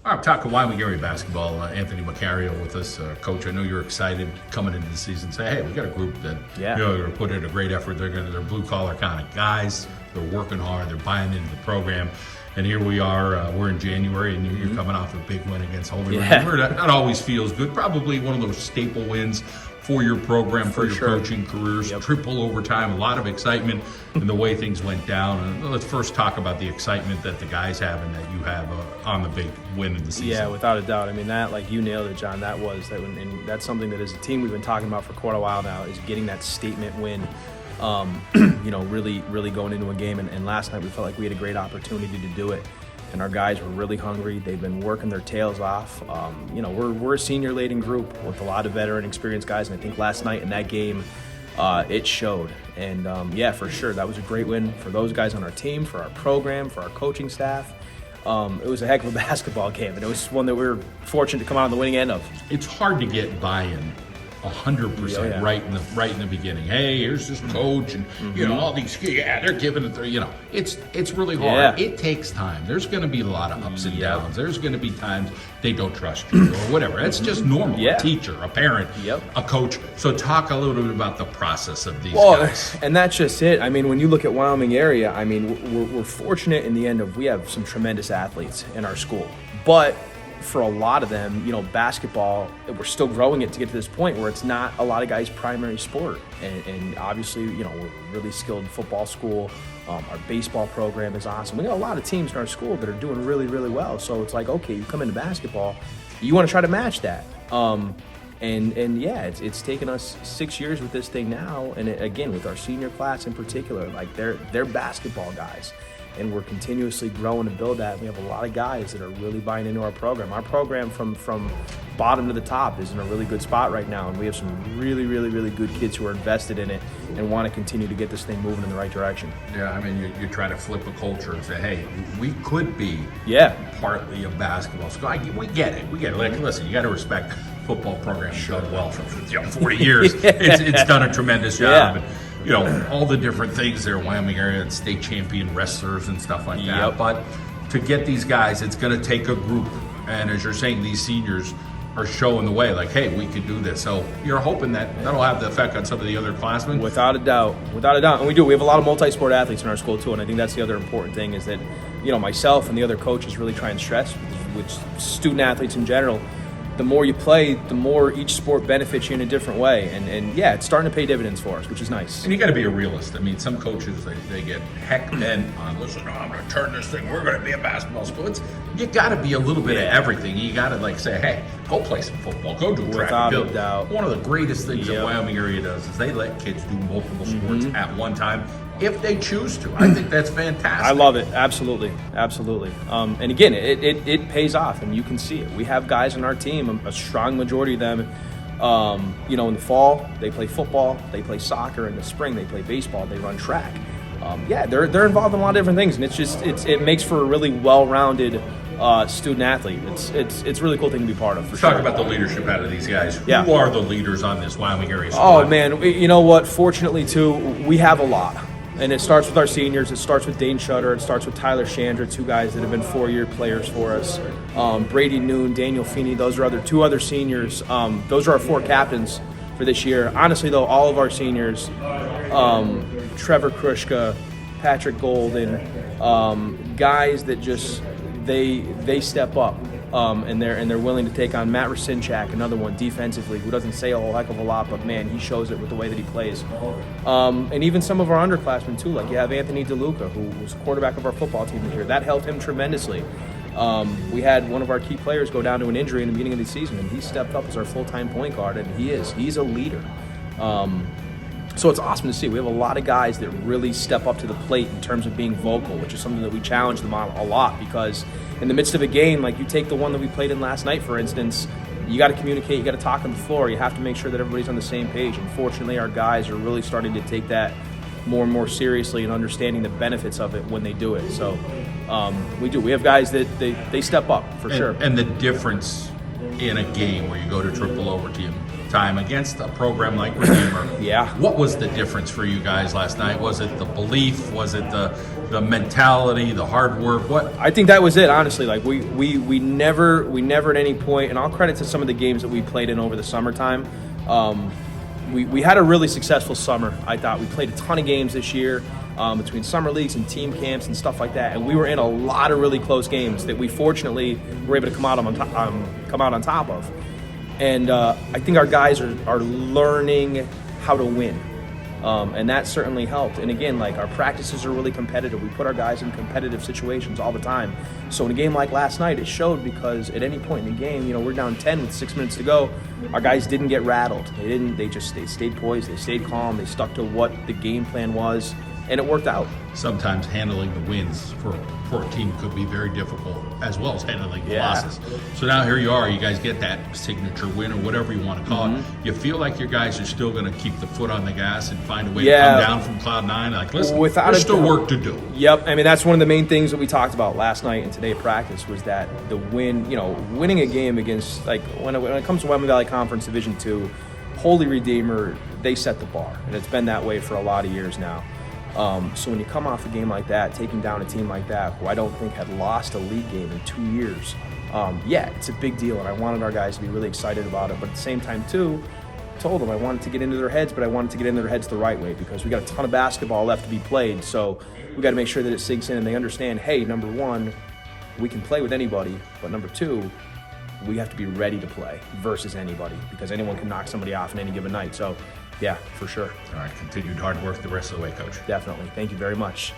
All right, talking Wyoming area basketball. Anthony Macario with us, coach. I know you're excited coming into the season. Say, hey, we got a group that they're going to put in a great effort. They're blue collar kind of guys. They're working hard. They're buying into the program. And here we are. We're in January, and you're coming off a big win against Holy River. That always feels good. Probably one of those staple wins for your program, for your coaching careers. Triple overtime, a lot of excitement in the way things went down. And let's first talk about the excitement that the guys have and that you have on the big win of the season. Yeah, without a doubt. I mean, that, like you nailed it, John. And that's something that as a team we've been talking about for quite a while now, is getting that statement win. Really going into a game. And last night we felt like we had a great opportunity to do it. And our guys were really hungry. They've been working their tails off. We're a senior-laden group with a lot of veteran, experienced guys. And I think last night in that game, it showed. And for sure, that was a great win for those guys on our team, for our program, for our coaching staff. It was a heck of a basketball game, and it was one that we were fortunate to come out on the winning end of. It's hard to get buy-in 100% right in the beginning. Hey, here's this coach, and all these. They're giving it. It's really hard. It takes time. There's going to be a lot of ups and downs. There's going to be times they don't trust you or whatever. That's just normal. A teacher, a parent, a coach. So talk a little bit about the process of these guys. And that's just it. I mean, when you look at Wyoming area, I mean, we're fortunate in the end of we have some tremendous athletes in our school, but for a lot of them, basketball, we're still growing it to get to this point where it's not a lot of guys' primary sport. And obviously, we're a really skilled football school. Our baseball program is awesome. We got a lot of teams in our school that are doing really, really well. So it's like, okay, you come into basketball, you want to try to match that. It's taken us 6 years with this thing now. And again, with our senior class in particular, like they're basketball guys. And we're continuously growing to build that. We have a lot of guys that are really buying into our program. Our program from bottom to the top is in a really good spot right now, and we have some really, really, really good kids who are invested in it and want to continue to get this thing moving in the right direction. Yeah, I mean, you try to flip a culture and say, hey, we could be partly a basketball school. We get it. Like, listen, you got to respect football programs done well for 40 years. It's done a tremendous job. And, all the different things there, Wyoming area, and state champion wrestlers and stuff like that. But to get these guys, it's going to take a group. And as you're saying, these seniors are showing the way, like, hey, we could do this. So you're hoping that that'll have the effect on some of the other classmen? Without a doubt. And we do. We have a lot of multi-sport athletes in our school, too. And I think that's the other important thing is that, myself and the other coaches really try and stress, which student athletes in general, the more you play, the more each sport benefits you in a different way. And it's starting to pay dividends for us, which is nice. And you got to be a realist. I mean, some coaches, they get heck bent on, listen, I'm going to turn this thing. We're going to be a basketball school. You got to be a little bit of everything. You got to, say, hey, go play some football. Go do track and field. Without a doubt. One of the greatest things that Wyoming area does is they let kids do multiple sports at one time, if they choose to. I think that's fantastic. I love it. Absolutely. And again, it pays off, and you can see it. We have guys on our team, a strong majority of them, in the fall, they play football, they play soccer. In the spring, they play baseball, they run track. They're involved in a lot of different things, and it makes for a really well-rounded student athlete. It's a really cool thing to be part of. Talk about the leadership out of these guys. Who are the leaders on this Wyoming area squad? Oh, man. You know what? Fortunately, too, we have a lot. And it starts with our seniors. It starts with Dane Shutter. It starts with Tyler Chandra, two guys that have been 4-year players for us. Brady Noon, Daniel Feeney, those are two other seniors. Those are our 4 captains for this year. Honestly, though, all of our seniors, Trevor Krushka, Patrick Golden, guys that just they step up. And they're willing to take on Matt Rasinchak, another one defensively, who doesn't say a whole heck of a lot, but man, he shows it with the way that he plays. And even some of our underclassmen too, like you have Anthony DeLuca, who was quarterback of our football team this year. That helped him tremendously. We had one of our key players go down to an injury in the beginning of the season, and he stepped up as our full-time point guard, and he's a leader. So it's awesome to see. We have a lot of guys that really step up to the plate in terms of being vocal, which is something that we challenge them on a lot, because in the midst of a game, like you take the one that we played in last night, for instance, you got to communicate, you got to talk on the floor, you have to make sure that everybody's on the same page. And fortunately, our guys are really starting to take that more and more seriously and understanding the benefits of it when they do it. So we do. We have guys that they step up for sure. And the difference in a game where you go to triple overtime overtime against a program like Redeemer. Yeah. What was the difference for you guys last night? Was it the belief? Was it the mentality, the hard work? What? I think that was it, honestly. Like we never at any point, and all credit to some of the games that we played in over the summertime. We had a really successful summer. I thought we played a ton of games this year between summer leagues and team camps and stuff like that, and we were in a lot of really close games that we fortunately were able to come out on top of. And I think our guys are learning how to win. And that certainly helped. And again, like our practices are really competitive. We put our guys in competitive situations all the time. So in a game like last night, it showed because at any point in the game, we're down 10 with 6 minutes to go. Our guys didn't get rattled. They stayed poised. They stayed calm. They stuck to what the game plan was, and it worked out. Sometimes handling the wins for a team could be very difficult, as well as handling the losses. So now here you are, you guys get that signature win or whatever you want to call it. You feel like your guys are still going to keep the foot on the gas and find a way to come down from cloud nine? Like, listen, there's still work to do. Yep. I mean, that's one of the main things that we talked about last night and today at practice was that the win, winning a game against, like, when it comes to Wetmore Valley Conference Division II, Holy Redeemer, they set the bar. And it's been that way for a lot of years now. So when you come off a game like that, taking down a team like that, who I don't think had lost a league game in 2 years, it's a big deal, and I wanted our guys to be really excited about it. But at the same time, too, I told them I wanted to get into their heads, but I wanted to get into their heads the right way because we got a ton of basketball left to be played. So we got to make sure that it sinks in and they understand, hey, number one, we can play with anybody, but number two, we have to be ready to play versus anybody because anyone can knock somebody off in any given night. So, yeah, for sure. All right, continued hard work the rest of the way, Coach. Definitely. Thank you very much.